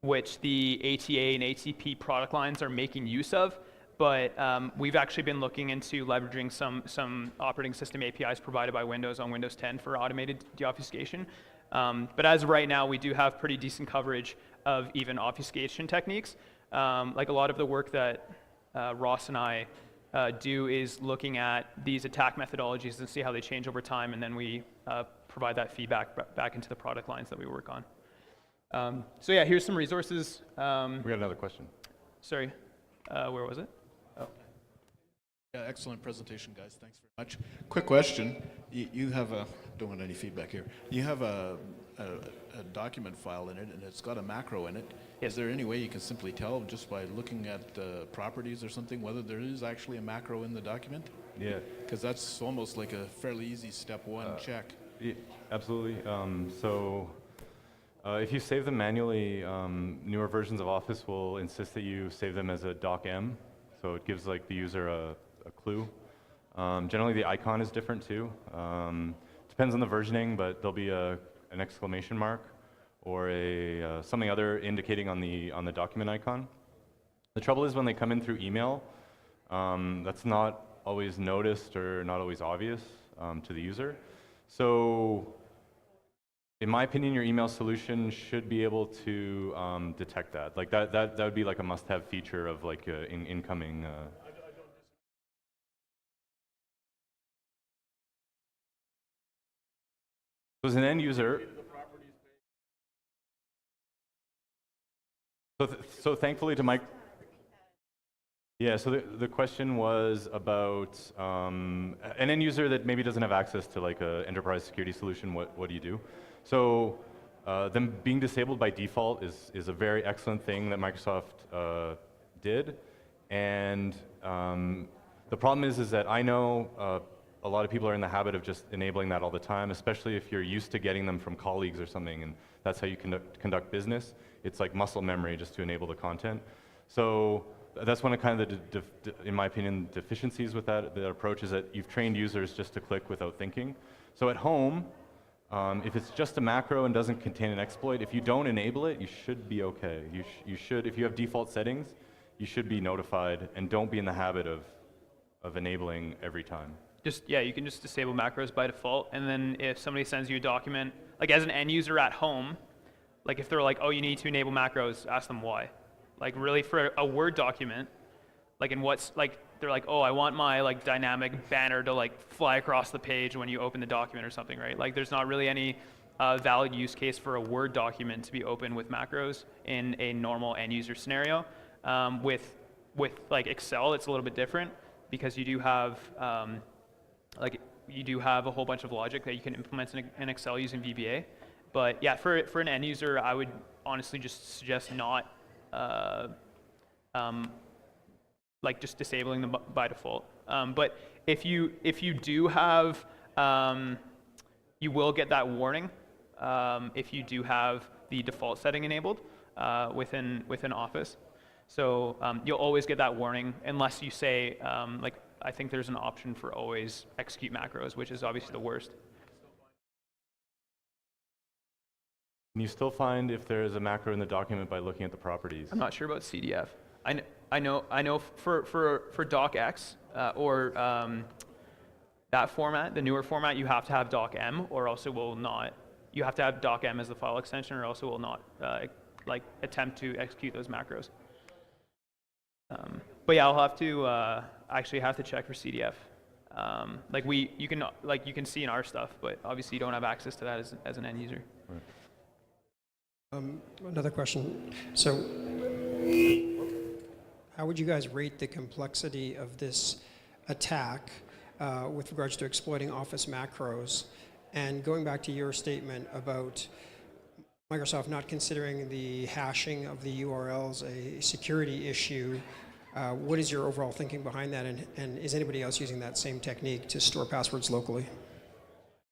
ATA and ATP product lines are making use of, but we've actually been looking into leveraging some operating system APIs provided by Windows on Windows 10 for automated deobfuscation. But as of right now, we do have pretty decent coverage of even obfuscation techniques. Like a lot of the work that Ross and I do is looking at these attack methodologies and see how they change over time, and then we provide that feedback back into the product lines that we work on. So yeah, here's some resources. We got another question. Sorry, where was it? Oh. Yeah, excellent presentation, guys. Thanks very much. Quick question. You have a, don't want any feedback here. You have a document file in it, and it's got a macro in it. Yes. Is there any way you can simply tell just by looking at properties or something whether there is actually a macro in the document? Yeah. Because that's almost like a fairly easy step one check. Yeah, absolutely. If you save them manually, newer versions of Office will insist that you save them as a docm, so it gives like the user a clue. Generally, the icon is different too. Depends on the versioning, but there'll be an exclamation mark or something other indicating on the document icon. The trouble is when they come in through email, that's not always noticed or not always obvious to the user. So, in my opinion, your email solution should be able to detect that. Like that would be like a must-have feature of like incoming. So as an end user, so thankfully to Mike. Yeah, so the question was about an end user that maybe doesn't have access to like an enterprise security solution. What do you do? So them being disabled by default is a very excellent thing that Microsoft did, and the problem is that I know a lot of people are in the habit of just enabling that all the time, especially if you're used to getting them from colleagues or something, and that's how you conduct business. It's like muscle memory just to enable the content. So that's one of kind of the, in my opinion, deficiencies with that approach is that you've trained users just to click without thinking. So at home, if it's just a macro and doesn't contain an exploit, if you don't enable it, you should be okay. You should, if you have default settings, you should be notified, and don't be in the habit of enabling every time. Yeah, you can just disable macros by default, and then if somebody sends you a document, like as an end user at home, like if they're like, oh, you need to enable macros, ask them why. Like really for a Word document, like in what's like, they're like, oh, I want my like dynamic banner to like fly across the page when you open the document or something, right? Like there's not really any valid use case for a Word document to be open with macros in a normal end user scenario. With like Excel, it's a little bit different because you do have a whole bunch of logic that you can implement in Excel using VBA. But yeah, for an end user, I would honestly just suggest not like just disabling them by default. But if you do have, you will get that warning if you do have the default setting enabled within Office. So you'll always get that warning unless you say, like I think there's an option for always execute macros, which is obviously the worst. Can you still find if there is a macro in the document by looking at the properties? I'm not sure about CDF. I know for docx or that format, the newer format, you have to have docm, or else it will not. You have to have docm as the file extension, or else it will not like attempt to execute those macros. But yeah, I'll have to actually have to check for CDF. Like you can see in our stuff, but obviously you don't have access to that as an end user. Right. Another question. So, how would you guys rate the complexity of this attack with regards to exploiting Office macros? And going back to your statement about Microsoft not considering the hashing of the URLs a security issue, what is your overall thinking behind that, and is anybody else using that same technique to store passwords locally?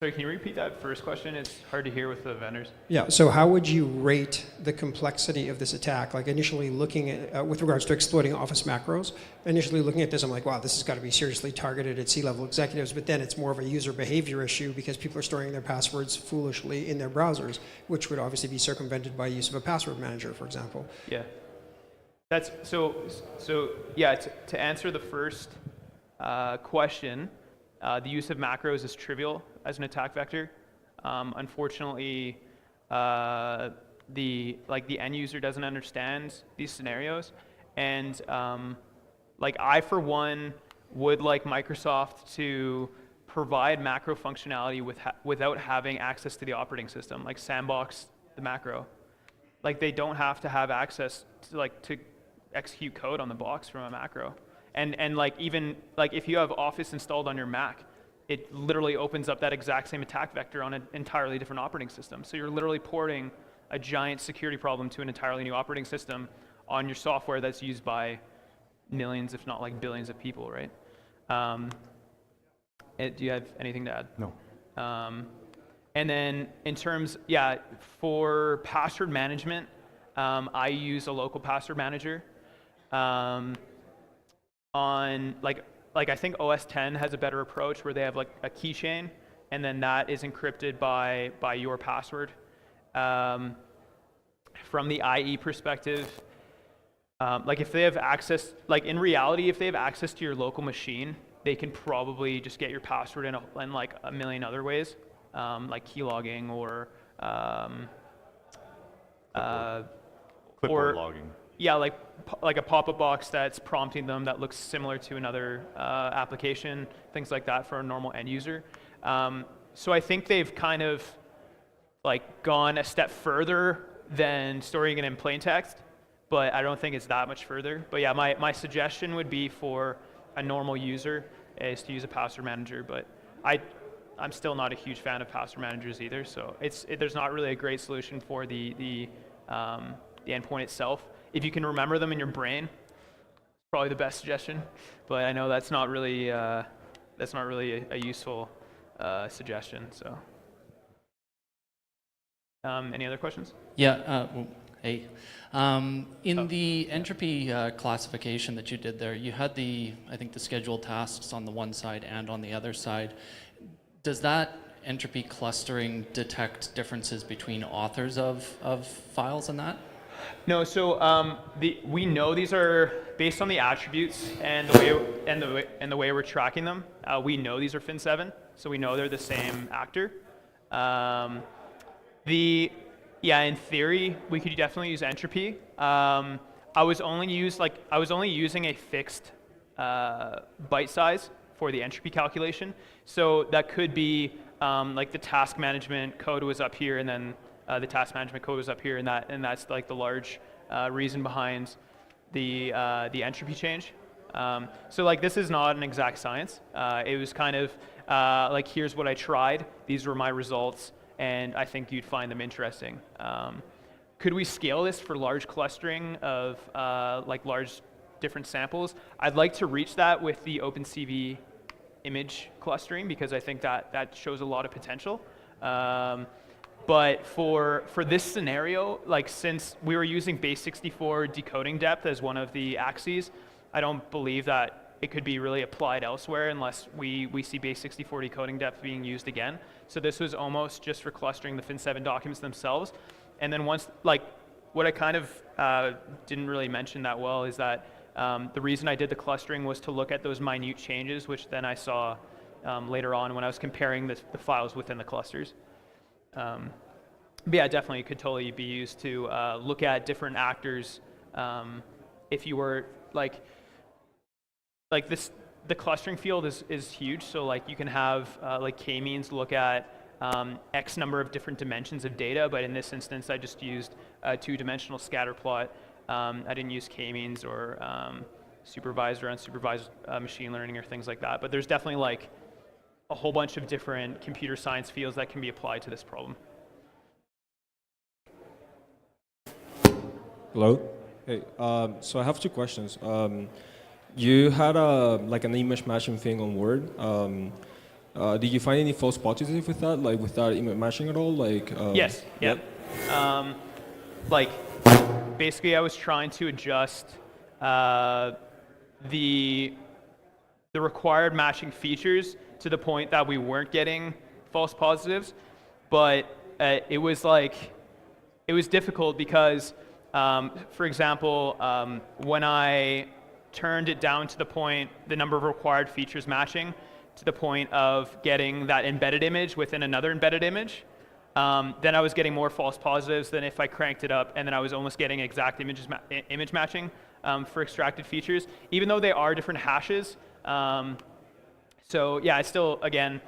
Sorry, can you repeat that first question? It's hard to hear with the vendors. Yeah, so how would you rate the complexity of this attack? Like initially looking at, with regards to exploiting Office macros, initially looking at this, I'm like, wow, this has got to be seriously targeted at C-level executives, but then it's more of a user behavior issue because people are storing their passwords foolishly in their browsers, which would obviously be circumvented by use of a password manager, for example. Yeah. That's, so yeah, to answer the first question, the use of macros is trivial as an attack vector. Unfortunately, the end user doesn't understand these scenarios, and I for one would like Microsoft to provide macro functionality without having access to the operating system, like sandbox the macro. Like they don't have to have access to execute code on the box from a macro. And like even like if you have Office installed on your Mac, it literally opens up that exact same attack vector on an entirely different operating system. So you're literally porting a giant security problem to an entirely new operating system on your software that's used by millions, if not like billions of people, right? Do you have anything to add? No. And then in terms, yeah, for password management, I use a local password manager. On I think OS 10 has a better approach where they have like a keychain, and then that is encrypted by your password. From the IE perspective, like if they have access, like in reality, if they have access to your local machine, they can probably just get your password in like a million other ways, like keylogging or Clipboard logging. Yeah, like a pop-up box that's prompting them that looks similar to another application, things like that for a normal end user. So I think they've kind of like gone a step further than storing it in plain text, but I don't think it's that much further. But yeah, my suggestion would be for a normal user is to use a password manager, but I'm still not a huge fan of password managers either, so there's not really a great solution for the endpoint itself. If you can remember them in your brain, it's probably the best suggestion. But I know that's not really a useful suggestion. So, any other questions? Yeah. Hey. In the entropy classification that you did there, you had I think the scheduled tasks on the one side and on the other side. Does that entropy clustering detect differences between authors of files in that? No, so we know these are based on the attributes and the way we're tracking them. We know these are Fin7, so we know they're the same actor. In theory, we could definitely use entropy. I was only using a fixed byte size for the entropy calculation, so that could be like the task management code was up here, and then the task management code was up here, and that's like the large reason behind the entropy change. So like this is not an exact science. It was kind of like here's what I tried. These were my results, and I think you'd find them interesting. Could we scale this for large clustering of like large different samples? I'd like to reach that with the OpenCV image clustering because I think that shows a lot of potential. But for this scenario, like since we were using base64 decoding depth as one of the axes, I don't believe that it could be really applied elsewhere unless we see base64 decoding depth being used again. So this was almost just for clustering the Fin7 documents themselves. And then once, like, what I kind of didn't really mention that well is that the reason I did the clustering was to look at those minute changes, which then I saw later on when I was comparing the files within the clusters. But yeah, definitely it could totally be used to look at different actors. If you were like this, the clustering field is huge. So like you can have like k-means look at X number of different dimensions of data, but in this instance, I just used a two-dimensional scatter plot. I didn't use k-means or supervised or unsupervised machine learning or things like that. But there's definitely like a whole bunch of different computer science fields that can be applied to this problem. Hello. Hey. So I have two questions. You had like an image matching thing on Word. Did you find any false positives with that, like with that image matching at all? Like. Yes. Yeah. Like, basically, I was trying to adjust the required matching features to the point that we weren't getting false positives, but it was difficult because, for example, when I turned it down to the point, the number of required features matching to the point of getting that embedded image within another embedded image, then I was getting more false positives than if I cranked it up, and then I was almost getting exact image matching for extracted features, even though they are different hashes. So yeah, I still, again,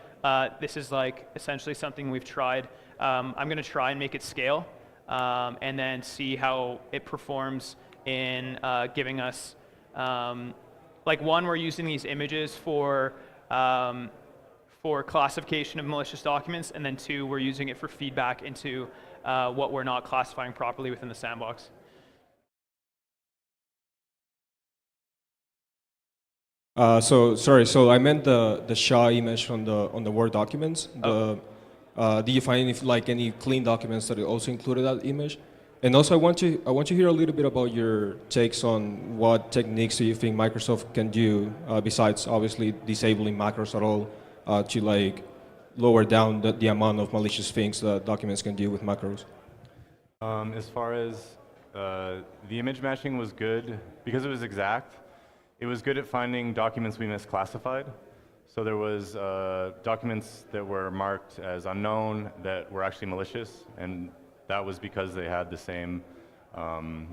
this is like essentially something we've tried. I'm going to try and make it scale, and then see how it performs in giving us, like one, we're using these images for classification of malicious documents, and then two, we're using it for feedback into what we're not classifying properly within the sandbox. So I meant the SHA image on the Word documents. Did you find any clean documents that also included that image? And also, I want to hear a little bit about your takes on what techniques do you think Microsoft can do besides obviously disabling macros at all to lower down the amount of malicious things that documents can do with macros. As far as the image matching was good because it was exact. It was good at finding documents we misclassified. So there was documents that were marked as unknown that were actually malicious, and that was because they had the same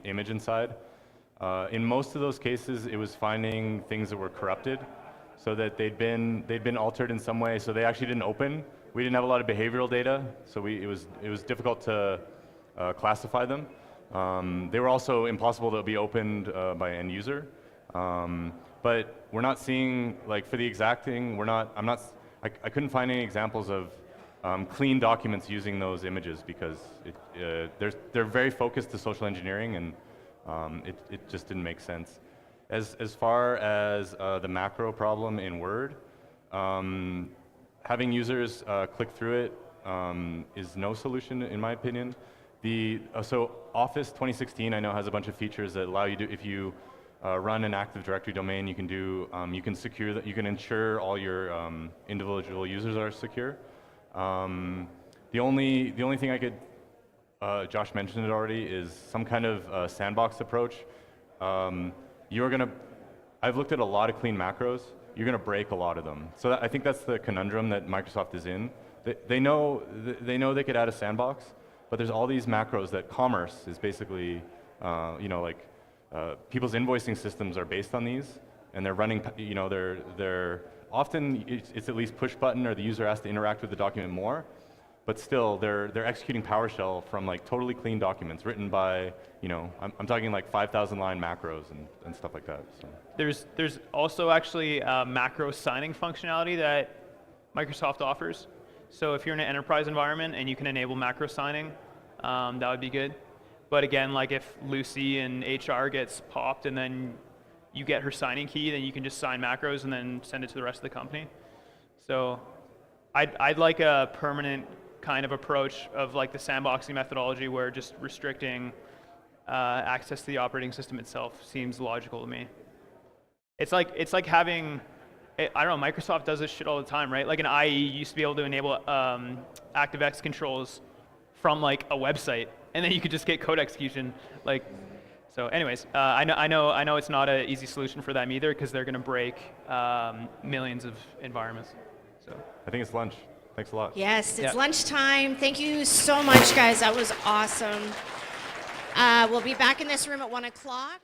image inside. In most of those cases, it was finding things that were corrupted, so that they'd been altered in some way, so they actually didn't open. We didn't have a lot of behavioral data, so it was difficult to classify them. They were also impossible to be opened by end user. But we're not seeing, for the exacting, I couldn't find any examples of clean documents using those images because they're very focused to social engineering, and it just didn't make sense. As far as the macro problem in Word, having users click through it is no solution in my opinion. So Office 2016 I know has a bunch of features that allow you to, if you run an Active Directory domain, you can secure that, you can ensure all your individual users are secure. The only thing I could, Josh mentioned it already, is some kind of sandbox approach. I've looked at a lot of clean macros. You're going to break a lot of them. So I think that's the conundrum that Microsoft is in. They know they could add a sandbox, but there's all these macros that commerce is basically, people's invoicing systems are based on these, and they're running, they're often, it's at least push button or the user has to interact with the document more, but still they're executing PowerShell from totally clean documents written by, I'm talking 5,000 line macros and stuff like that. So. There's also actually macro signing functionality that Microsoft offers. So if you're in an enterprise environment and you can enable macro signing, that would be good. But again, if Lucy in HR gets popped and then you get her signing key, then you can just sign macros and then send it to the rest of the company. So I'd like a permanent kind of approach of the sandboxing methodology where just restricting access to the operating system itself seems logical to me. It's like having, I don't know, Microsoft does this shit all the time, right? Like an IE used to be able to enable ActiveX controls from a website, and then you could just get code execution. So anyways, I know it's not an easy solution for them either because they're going to break millions of environments. So I think it's lunch. Thanks a lot. Yes, it's Yeah. lunchtime. Thank you so much, guys. That was awesome. We'll be back in this room at 1 o'clock.